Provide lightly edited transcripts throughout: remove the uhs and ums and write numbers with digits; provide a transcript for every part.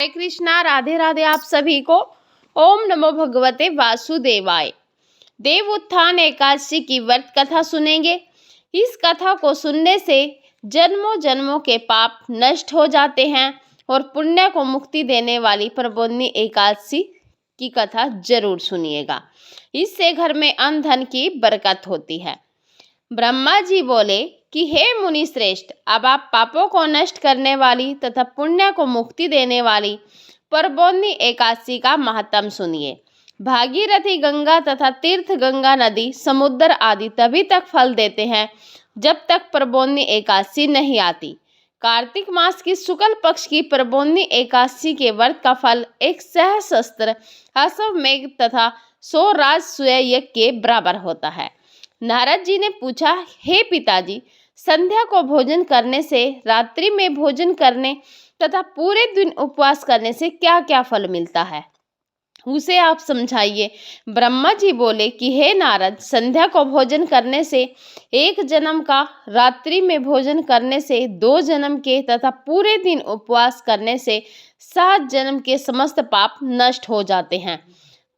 हरे कृष्णा, राधे राधे आप सभी को। ओम नमो भगवते वासुदेवाय। देव उत्थान एकादशी की व्रत कथा सुनेंगे। इस कथा को सुनने से जन्मों जन्मों के पाप नष्ट हो जाते हैं और पुण्य को मुक्ति देने वाली प्रबोधनी एकादशी की कथा जरूर सुनिएगा। इससे घर में अन्न धन की बरकत होती है। ब्रह्मा जी बोले कि हे मुनि श्रेष्ठ, अब आप पापों को नष्ट करने वाली तथा पुण्य को मुक्ति देने वाली प्रबोधनी एकादशी का महात्म सुनिए। भागीरथी गंगा तथा तीर्थ गंगा नदी, समुद्र आदि तभी तक फल देते हैं जब तक प्रबोधनी एकादशी नहीं आती। कार्तिक मास की शुक्ल पक्ष की प्रबोधनी एकादशी के व्रत का फल एक सहस्त्र अश्वमेघ तथा 100 राजसूय यज्ञ के बराबर होता है। नारद जी ने पूछा, हे पिताजी, संध्या को भोजन करने से, रात्रि में भोजन करने तथा पूरे दिन उपवास करने से क्या क्या फल मिलता है, उसे आप समझाइए। ब्रह्मा जी बोले कि हे नारद, संध्या को भोजन करने से 1 जन्म का, रात्रि में भोजन करने से 2 जन्म के तथा पूरे दिन उपवास करने से 7 जन्म के समस्त पाप नष्ट हो जाते हैं।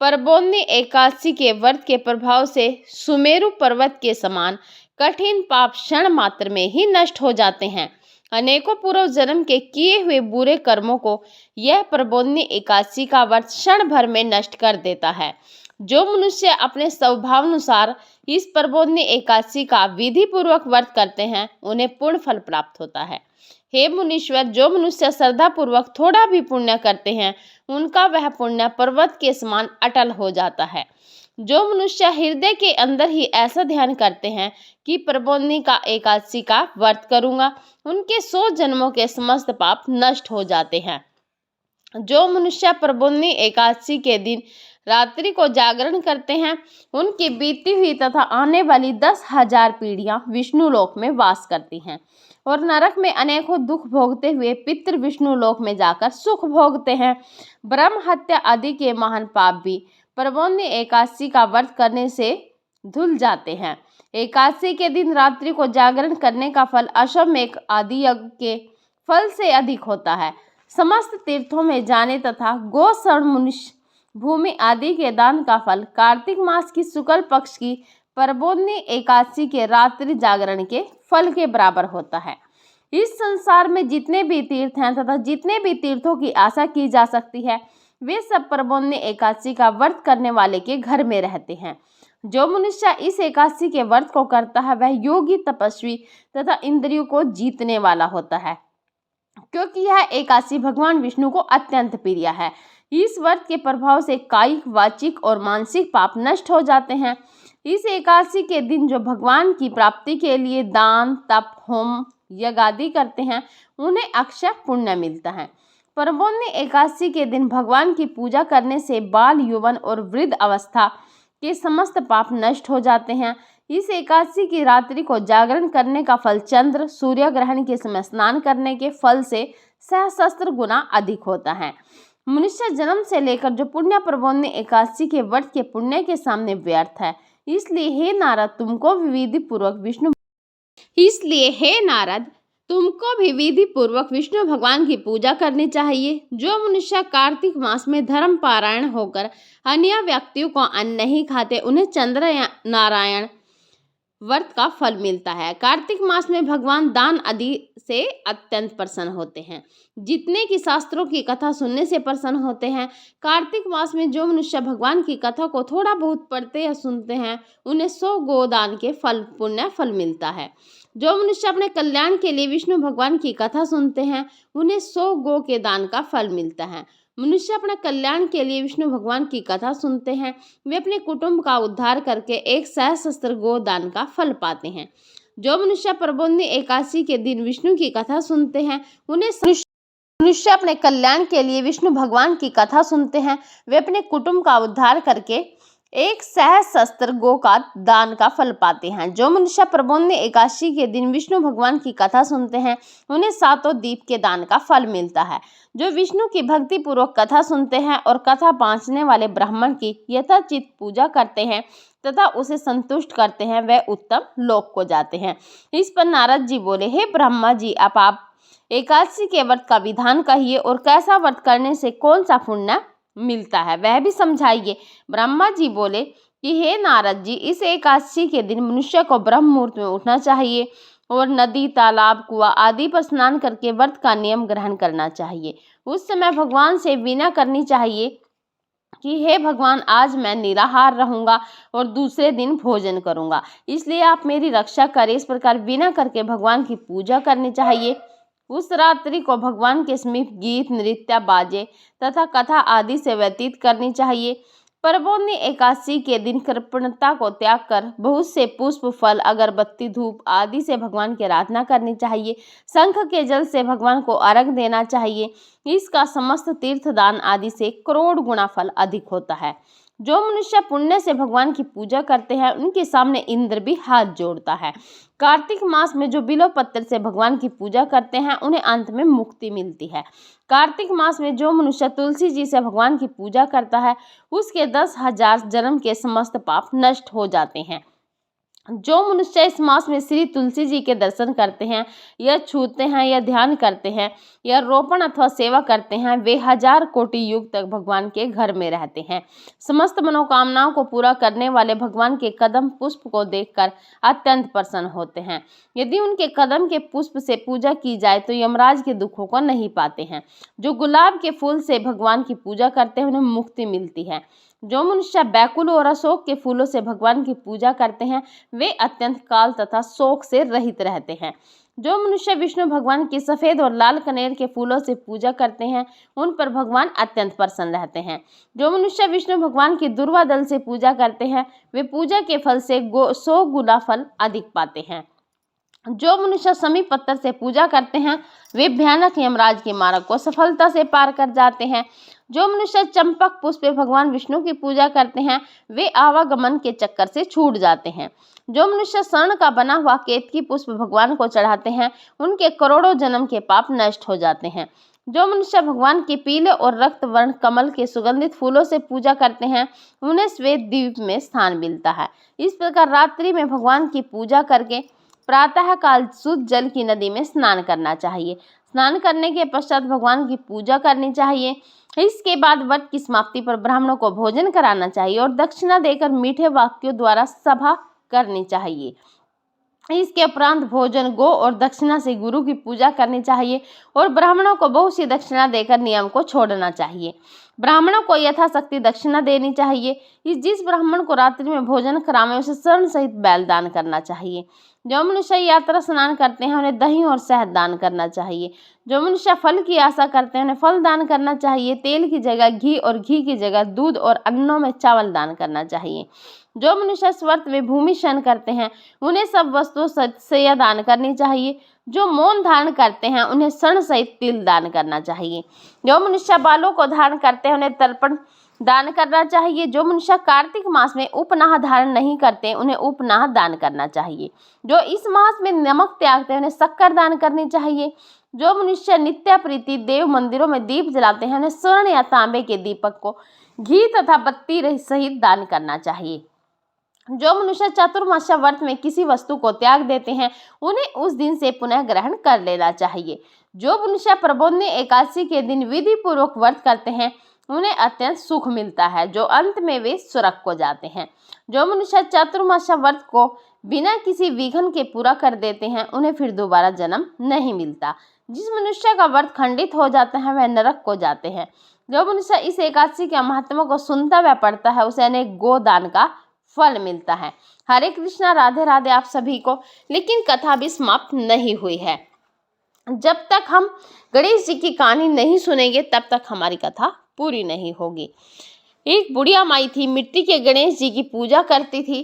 प्रबोधनी एकादशी के व्रत के प्रभाव से सुमेरु पर्वत के समान कठिन पाप क्षण मात्र में ही नष्ट हो जाते हैं। अनेकों पूर्व जन्म के किए हुए बुरे कर्मों को यह प्रबोधनी एकादशी का व्रत क्षण भर में नष्ट कर देता है। जो मनुष्य अपने स्वभावानुसार इस प्रबोधनी एकादशी का विधि पूर्वक व्रत करते हैं, उन्हें पूर्ण फल प्राप्त होता है। हे मुनीश्वर, जो मनुष्य श्रद्धा पूर्वक थोड़ा भी पुण्य करते हैं, उनका वह पुण्य पर्वत के समान अटल हो जाता है। जो मनुष्य हृदय के अंदर ही ऐसा ध्यान करते हैं कि प्रबोधनी का एकादशी का व्रत करूंगा, उनके 100 जन्मों के समस्त पाप नष्ट हो जाते हैं। जो मनुष्य प्रबोधनी एकादशी के दिन रात्रि को जागरण करते हैं, उनकी बीती हुई तथा आने वाली 10,000 पीढ़ियां विष्णु लोक में वास करती हैं और नरक में अनेकों दुख भोगते हुए पितृ विष्णु लोक में जाकर सुख भोगते हैं। ब्रह्म हत्या आदि के महान पाप भी प्रबोधनी एकादशी का व्रत करने से धुल जाते हैं। एकादशी के दिन रात्रि को जागरण करने का फल अश्वमेघ आदि यज्ञ के फल से अधिक होता है। समस्त तीर्थों में जाने तथा गोसर्ण मनुष्य भूमि आदि के दान का फल कार्तिक मास की शुक्ल पक्ष की प्रबोधनी एकादशी के रात्रि जागरण के फल के बराबर होता है। इस संसार में जितने भी तीर्थ हैं तथा जितने भी तीर्थों की आशा की जा सकती है, वे सब प्रबोधनी एकादशी का व्रत करने वाले के घर में रहते हैं। जो मनुष्य इस एकादशी के व्रत को करता है, वह योगी, तपस्वी तथा इंद्रियों को जीतने वाला होता है, क्योंकि यह एकादशी भगवान विष्णु को अत्यंत प्रिय है। इस व्रत के प्रभाव से कायिक, वाचिक और मानसिक पाप नष्ट हो जाते हैं। इस एकादशी के दिन जो भगवान की प्राप्ति के लिए दान, तप, होम, यज्ञ आदि करते हैं, उन्हें अक्षय पुण्य मिलता है। प्रबोधनी एकादशी के दिन भगवान की पूजा करने से बाल, यौवन और वृद्ध अवस्था के समस्त पाप नष्ट हो जाते हैं। इस एकादशी की रात्रि को जागरण करने का फल चंद्र सूर्य ग्रहण के समय स्नान करने के फल से सहस्त्र गुना अधिक होता है। मनुष्य जन्म से लेकर जो पुण्य प्रबोधनी एकादशी के व्रत के पुण्य के सामने व्यर्थ है। इसलिए हे नारद, तुमको भी विधि पूर्वक विष्णु भगवान की पूजा करनी चाहिए। जो मनुष्य कार्तिक मास में धर्म पारायण होकर अन्य व्यक्तियों को अन्न नहीं खाते, उन्हें चंद्र नारायण व्रत का फल मिलता है। कार्तिक मास में भगवान दान आदि से अत्यंत प्रसन्न होते हैं, जितने कि शास्त्रों की कथा सुनने से प्रसन्न होते हैं। कार्तिक मास में जो मनुष्य भगवान की कथा को थोड़ा बहुत पढ़ते या सुनते हैं, उन्हें 100 गोदान के पुण्य फल मिलता है। जो मनुष्य अपने कल्याण के लिए विष्णु भगवान की कथा सुनते हैं, उन्हें 100 गो के दान का फल मिलता है। मनुष्य अपने कल्याण के लिए विष्णु भगवान की कथा सुनते हैं, वे अपने कुटुंब का उद्धार करके 1 सहस्त्र गो दान का फल पाते हैं। जो मनुष्य प्रबोधनी एकादशी के दिन विष्णु की कथा सुनते हैं, उन्हें मनुष्य अपने कल्याण के लिए विष्णु भगवान की कथा सुनते हैं, वे अपने कुटुंब का उद्धार करके 1 सहस्त्र गो का दान का फल पाते हैं। जो मनुष्य प्रबोधनी एकादशी के दिन विष्णु भगवान की कथा सुनते हैं, उन्हें 7 दीप के दान का फल मिलता है। जो विष्णु की भक्ति पूर्वक कथा सुनते हैं और कथा बांचने वाले ब्राह्मण की यथाचित पूजा करते हैं तथा उसे संतुष्ट करते हैं, वह उत्तम लोक को जाते हैं। इस पर नारद जी बोले, हे ब्रह्मा जी, आप एकादशी के व्रत का विधान कहिए और कैसा व्रत करने से कौन सा पुण्य मिलता है वह भी समझाइए। ब्रह्मा जी बोले कि हे नारद जी, इस एकादशी के दिन मनुष्य को ब्रह्म मुहूर्त में उठना चाहिए और नदी, तालाब, कुआं आदि पर स्नान करके व्रत का नियम ग्रहण करना चाहिए। उस समय भगवान से विनय करनी चाहिए कि हे भगवान, आज मैं निराहार रहूंगा और दूसरे दिन भोजन करूंगा, इसलिए आप मेरी रक्षा करें। इस प्रकार विनय करके भगवान की पूजा करनी चाहिए। उस रात्रि को भगवान के समीप गीत, नृत्य, बाजे तथा कथा आदि से व्यतीत करनी चाहिए। परबोधनी एकादशी के दिन कृपणता को त्याग कर बहुत से पुष्प, फल, अगरबत्ती, धूप आदि से भगवान की आराधना करनी चाहिए। शंख के जल से भगवान को अर्घ देना चाहिए। इसका समस्त तीर्थ दान आदि से करोड़ गुना फल अधिक होता है। जो मनुष्य पुण्य से भगवान की पूजा करते हैं उनके सामने इंद्र भी हाथ जोड़ता है। कार्तिक मास में जो बिल्व पत्र से भगवान की पूजा करते हैं उन्हें अंत में मुक्ति मिलती है। कार्तिक मास में जो मनुष्य तुलसी जी से भगवान की पूजा करता है उसके 10,000 जन्म के समस्त पाप नष्ट हो जाते हैं। जो मनुष्य इस मास में श्री तुलसी जी के दर्शन करते हैं या छूते हैं या ध्यान करते हैं या रोपण अथवा सेवा करते हैं वे 1000 कोटि युग तक भगवान के घर में रहते हैं। समस्त मनोकामनाओं को पूरा करने वाले भगवान के कदम पुष्प को देखकर अत्यंत प्रसन्न होते हैं। यदि उनके कदम के पुष्प से पूजा की जाए तो यमराज के दुखों को नहीं पाते हैं। जो गुलाब के फूल से भगवान की पूजा करते हैं उन्हें मुक्ति मिलती है। जो मनुष्य बैकुल और अशोक के फूलों से भगवान की पूजा करते हैं वे अत्यंत काल तथा शोक से रहित रहते हैं। जो मनुष्य विष्णु भगवान की सफेद और लाल कनेर के फूलों से पूजा करते हैं उन पर भगवान अत्यंत प्रसन्न रहते हैं। जो मनुष्य विष्णु भगवान की दुर्वा दल से पूजा करते हैं वे पूजा के फल से 100 गुना फल अधिक पाते हैं। जो मनुष्य समी पत्थर से पूजा करते हैं वे भयानक यमराज के मार्ग को सफलता से पार कर जाते हैं। जो मनुष्य चंपक पुष्प भगवान विष्णु की पूजा करते हैं वे आवागमन के चक्कर से छूट जाते हैं। जो मनुष्य स्वर्ण का बना हुआ केतकी पुष्प भगवान को चढ़ाते हैं उनके करोड़ों जन्म के पाप नष्ट हो जाते हैं। जो मनुष्य भगवान के पीले और रक्त वर्ण कमल के सुगंधित फूलों से पूजा करते हैं उन्हें श्वेत द्वीप में स्थान मिलता है। इस प्रकार रात्रि में भगवान की पूजा करके प्रातः काल शुद्ध जल की नदी में स्नान करना चाहिए। स्नान करने के पश्चात भगवान की पूजा करनी चाहिए। इसके बाद व्रत की समाप्ति पर ब्राह्मणों को भोजन कराना चाहिए और दक्षिणा देकर मीठे वाक्यों द्वारा सभा करनी चाहिए। इसके उपरांत भोजन, गो और दक्षिणा से गुरु की पूजा करनी चाहिए और ब्राह्मणों को बहुत सी दक्षिणा देकर नियम को छोड़ना चाहिए। ब्राह्मणों को यथाशक्ति दक्षिणा देनी चाहिए। जिस ब्राह्मण को रात्रि में भोजन करावे उसे स्वर्ण सहित बैल दान करना चाहिए। जो मनुष्य यात्रा स्नान करते हैं उन्हें दही और शहद दान करना चाहिए। जो मनुष्य फल की आशा करते हैं उन्हें फल दान करना चाहिए। तेल की जगह घी और घी की जगह दूध और अन्नों में चावल दान करना चाहिए। जो मनुष्य इस व्रत में भूमि शयन करते हैं उन्हें सब वस्तुओं से दान करनी चाहिए। जो मौन धारण करते हैं उन्हें स्वर्ण सहित तिल दान करना चाहिए। जो मनुष्य बालों को धारण करते हैं उन्हें तर्पण दान करना चाहिए। जो मनुष्य कार्तिक मास में उपनाह धारण नहीं करते उन्हें उपनाह दान करना चाहिए। जो इस मास में नमक त्यागते हैं उन्हें शक्कर दान करनी चाहिए। जो मनुष्य नित्य प्रीति देव मंदिरों में दीप जलाते हैं उन्हें स्वर्ण या तांबे के दीपक को घी तथा बत्ती सहित दान करना चाहिए। जो मनुष्य चातुर्मास्य व्रत में किसी वस्तु को त्याग देते हैं उन्हें उस दिन से पुनः ग्रहण कर लेना चाहिए। जो मनुष्य प्रबोधनी एकादशी के दिन विधि पूर्वक व्रत करते हैं उन्हें अत्यंत सुख मिलता है जो अंत में वे स्वर्ग को जाते हैं। जो मनुष्य चातुर्मास्य व्रत को बिना किसी विघ्न के पूरा कर देते हैं उन्हें फिर दोबारा जन्म नहीं मिलता। जिस मनुष्य का व्रत खंडित हो जाता है वह नरक को जाते हैं। जो मनुष्य इस एकादशी के महत्व को सुनता व पढ़ता है उसे अनेक गोदान का फल मिलता है। हरे कृष्णा, राधे राधे आप सभी को। लेकिन कथा भी समाप्त नहीं हुई है। जब तक हम गणेश जी की कहानी नहीं सुनेंगे तब तक हमारी कथा पूरी नहीं होगी। एक बुढ़िया माई थी, मिट्टी के गणेश जी की पूजा करती थी।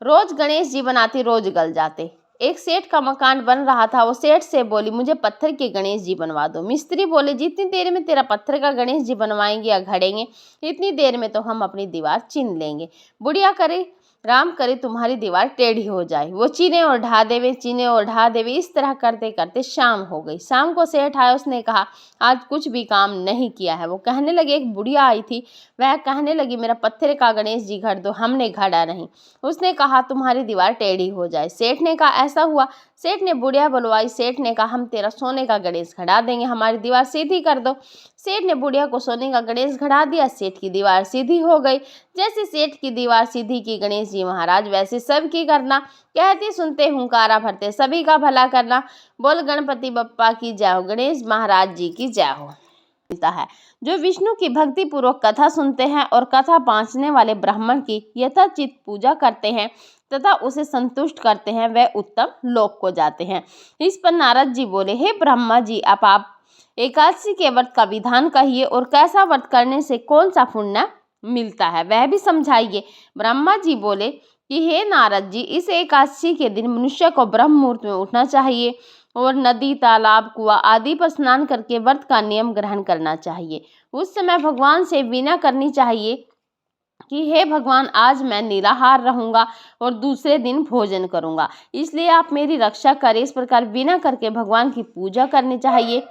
रोज गणेश जी बनाती, रोज गल जाते। एक सेठ का मकान बन रहा था। वो सेठ से बोली मुझे पत्थर के गणेश जी बनवा दो। मिस्त्री बोले जितनी देर में तेरा पत्थर का गणेश जी बनवाएंगे या घड़ेंगे इतनी देर में तो हम अपनी दीवार चीन लेंगे। बुढ़िया करे राम करे तुम्हारी दीवार टेढ़ी हो जाए। वो चीने और ढा देवे, चीने और ढा देवे। इस तरह करते करते शाम हो गई। शाम को सेठ आया, उसने कहा आज कुछ भी काम नहीं किया है। वो कहने लगे, एक बुढ़िया आई थी, वह कहने लगी मेरा पत्थर का गणेश जी घर दो। हमने घड़ा नहीं। उसने कहा तुम्हारी दीवार टेढ़ी हो जाए। सेठ ने कहा ऐसा हुआ। सेठ ने बुढ़िया बुलवाई। सेठ ने कहा, हम तेरा सोने का गणेश गढ़ा देंगे, हमारी दीवार सीधी कर दो। सेठ ने बुढ़िया को सोने का गणेश गढ़ा दिया। सेठ की दीवार सीधी हो गई। जैसे सेठ की दीवार सीधी की गणेश जी महाराज, वैसे सबकी करना। कहते सुनते हुंकारा भरते सभी का भला करना। बोल गणपति बप्पा की जय हो, गणेश महाराज जी की जय हो। मिलता है जो विष्णु की भक्ति पूर्वक कथा सुनते हैं और कथा बाँचने वाले ब्राह्मण की यथाचित पूजा करते हैं तथा उसे संतुष्ट करते हैं, वह उत्तम लोक को जाते हैं। इस पर नारद जी बोले, हे ब्रह्मा जी, आप एकादशी के व्रत का विधान कहिए और कैसा व्रत करने से कौन सा पुण्य मिलता है वह भी समझाइए। ब्रह्मा जी बोले कि हे नारद जी, इस एकादशी के दिन मनुष्य को ब्रह्म मुहूर्त में उठना चाहिए और नदी, तालाब, कुआं आदि पर स्नान करके व्रत का नियम ग्रहण करना चाहिए। उस समय भगवान से विनय करनी चाहिए कि हे भगवान, आज मैं निराहार रहूंगा और दूसरे दिन भोजन करूंगा, इसलिए आप मेरी रक्षा करें। इस प्रकार विनय करके भगवान की पूजा करनी चाहिए।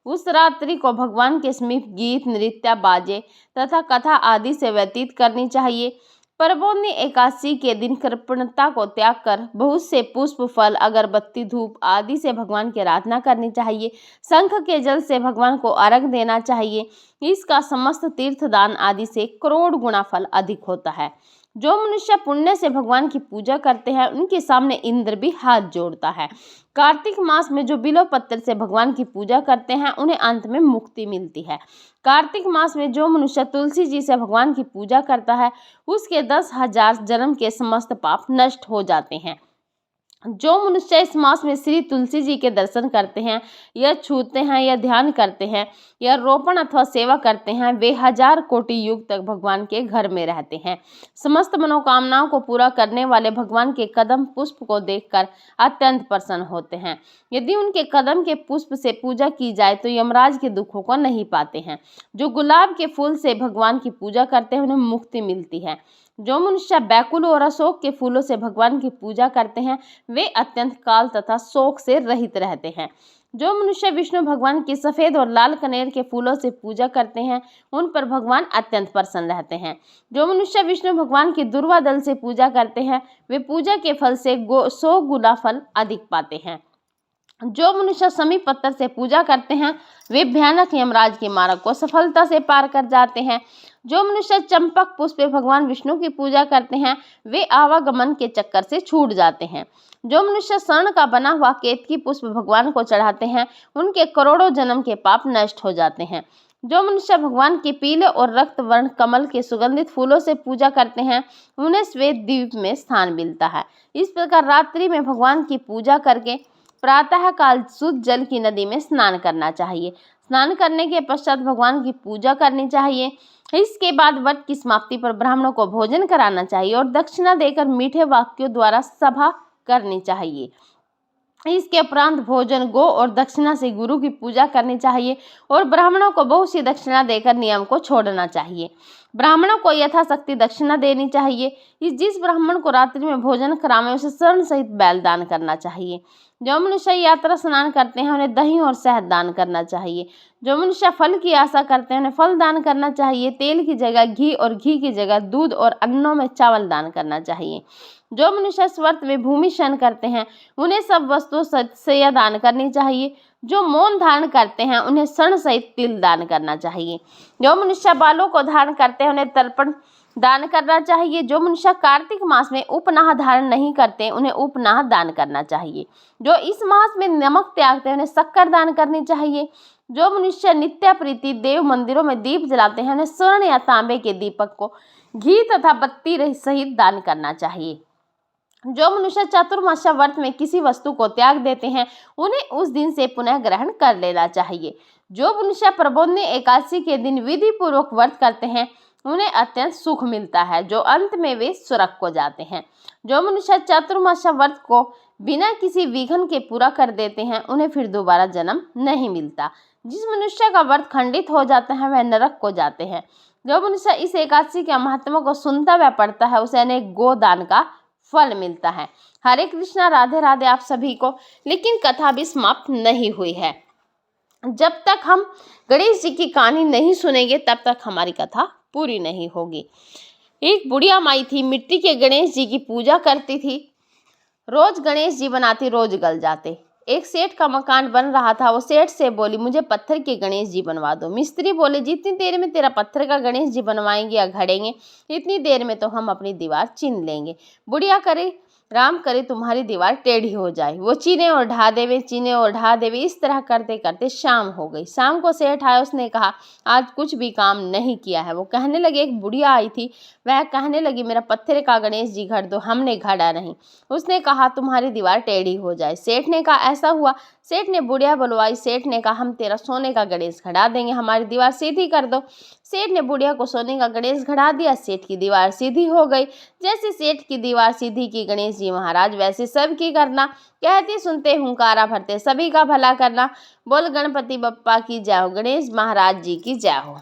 उस रात्रि को भगवान के समीप गीत, नृत्य, बाजे तथा कथा आदि से व्यतीत करनी चाहिए। परबोधनी एकादशी के दिन कृपणता को त्याग कर बहुत से पुष्प, फल, अगरबत्ती, धूप आदि से भगवान की आराधना करनी चाहिए। शंख के जल से भगवान को अर्घ देना चाहिए। इसका समस्त तीर्थ दान आदि से करोड़ गुना फल अधिक होता है। जो मनुष्य पुण्य से भगवान की पूजा करते हैं उनके सामने इंद्र भी हाथ जोड़ता है। कार्तिक मास में जो बिल्व पत्र से भगवान की पूजा करते हैं उन्हें अंत में मुक्ति मिलती है। कार्तिक मास में जो मनुष्य तुलसी जी से भगवान की पूजा करता है उसके 10,000 जन्म के समस्त पाप नष्ट हो जाते हैं। जो मनुष्य इस मास में श्री तुलसी जी के दर्शन करते हैं या छूते हैं या ध्यान करते हैं या रोपण अथवा सेवा करते हैं, वे 1000 कोटि युग तक भगवान के घर में रहते हैं। समस्त मनोकामनाओं को पूरा करने वाले भगवान के कदम पुष्प को देखकर अत्यंत प्रसन्न होते हैं। यदि उनके कदम के पुष्प से पूजा की जाए तो यमराज के दुखों को नहीं पाते हैं। जो गुलाब के फूल से भगवान की पूजा करते हैं उन्हें मुक्ति मिलती है। जो मनुष्य बैकुल और अशोक के फूलों से भगवान की पूजा करते हैं वे अत्यंत काल तथा शोक से रहित रहते हैं। जो मनुष्य विष्णु भगवान की सफेद और लाल कनेर के फूलों से पूजा करते हैं उन पर भगवान अत्यंत प्रसन्न रहते हैं। जो मनुष्य विष्णु भगवान की दुर्वा दल से पूजा करते हैं वे पूजा के फल से 100 गुना फल अधिक पाते हैं। जो मनुष्य समी पत्थर से पूजा करते हैं वे भयानक यमराज के मार्ग को सफलता से पार कर जाते हैं। जो मनुष्य चंपक पुष्प भगवान विष्णु की पूजा करते हैं वे आवागमन के चक्कर से छूट जाते हैं। जो मनुष्य स्वर्ण का बना हुआ केतकी पुष्प भगवान को चढ़ाते हैं उनके करोड़ों जन्म के पाप नष्ट हो जाते हैं। जो मनुष्य भगवान के पीले और रक्त वर्ण कमल के सुगंधित फूलों से पूजा करते हैं उन्हें श्वेत द्वीप में स्थान मिलता है। इस प्रकार रात्रि में भगवान की पूजा करके प्रातः काल शुद्ध जल की नदी में स्नान करना चाहिए। स्नान करने के पश्चात भगवान की पूजा करनी चाहिए। इसके बाद व्रत की समाप्ति पर ब्राह्मणों को भोजन कराना चाहिए और दक्षिणा देकर मीठे वाक्यों द्वारा सभा करनी चाहिए। इसके उपरांत भोजन, गो और दक्षिणा से गुरु की पूजा करनी चाहिए और ब्राह्मणों को बहुत सी दक्षिणा देकर नियम को छोड़ना चाहिए। ब्राह्मणों को यथाशक्ति दक्षिणा देनी चाहिए। जिस ब्राह्मण को रात्रि में भोजन करावे उसे स्वर्ण सहित बैल दान करना चाहिए। जो मनुष्य यात्रा स्नान करते हैं उन्हें दही और शहद दान करना चाहिए। जो मनुष्य फल की आशा करते हैं उन्हें फल दान करना चाहिए। तेल की जगह घी और घी की जगह दूध और अन्नों में चावल दान करना चाहिए। जो मनुष्य इस व्रत में भूमि शयन करते हैं उन्हें सब वस्तुओं से दान करनी चाहिए। जो मौन धारण करते हैं उन्हें स्वर्ण सहित तिल दान करना चाहिए। जो मनुष्य बालों को धारण करते हैं उन्हें तर्पण दान करना चाहिए। जो मनुष्य कार्तिक मास में उपनाह धारण नहीं करते उन्हें उपनाह दान करना चाहिए। जो इस मास में नमक त्यागते हैं उन्हें शक्कर दान करनी चाहिए। जो मनुष्य नित्य प्रीति देव मंदिरों में दीप जलाते हैं उन्हें स्वर्ण या तांबे के दीपक को घी तथा बत्ती सहित दान करना चाहिए। जो मनुष्य चातुर्मास्य व्रत में किसी वस्तु को त्याग देते हैं उन्हें उस दिन से पुनः ग्रहण कर लेना चाहिए। जो मनुष्य प्रबोधनी एकादशी के दिन विधि पूर्वक व्रत करते हैं उन्हें अत्यंत सुख मिलता है, जो अंत में वे स्वर्ग को जाते हैं। जो मनुष्य चातुर्मास्य व्रत को बिना किसी विघ्न के पूरा कर देते हैं उन्हें फिर दोबारा जन्म नहीं मिलता। जिस मनुष्य का व्रत खंडित हो जाता है वह नरक को जाते हैं। जो मनुष्य इस एकादशी के महत्व को सुनता व पढ़ता है उसे अनेक गोदान का फल मिलता है। हरे कृष्णा, राधे राधे आप सभी को। लेकिन कथा भी समाप्त नहीं हुई है। जब तक हम गणेश जी की कहानी नहीं सुनेंगे तब तक हमारी कथा पूरी नहीं होगी। एक बुढ़िया माई थी, मिट्टी के गणेश जी की पूजा करती थी। रोज गणेश जी बनाती, रोज गल जाते। एक सेठ का मकान बन रहा था, वो सेठ से बोली मुझे पत्थर के गणेश जी बनवा दो। मिस्त्री बोले जितनी देर में तेरा पत्थर का गणेश जी बनवाएंगे या घड़ेंगे, इतनी देर में तो हम अपनी दीवार चीन लेंगे। बुढ़िया करे राम करे तुम्हारी दीवार टेढ़ी हो जाए। वो चीने और ढा देवे, चीने और ढा देवे, इस तरह करते करते शाम हो गई। शाम को सेठ आया, उसने कहा आज कुछ भी काम नहीं किया है। वो कहने लगे, एक बुढ़िया आई थी, वह कहने लगी मेरा पत्थर का गणेश जी घर दो, हमने घड़ा नहीं। उसने कहा तुम्हारी दीवार टेढ़ी हो जाए। सेठ ने कहा ऐसा हुआ। सेठ ने बुढ़िया बुलवाई। सेठ ने कहा हम तेरा सोने का गणेश घड़ा देंगे, हमारी दीवार सीधी कर दो। सेठ ने बुढ़िया को सोने का गणेश घड़ा दिया। सेठ की दीवार सीधी हो गई। जैसे सेठ की दीवार सीधी की गणेश जी महाराज, वैसे सबकी करना। कहते सुनते हुंकारा भरते, सभी का भला करना। बोल गणपति बप्पा की जय हो, गणेश महाराज जी की जय हो।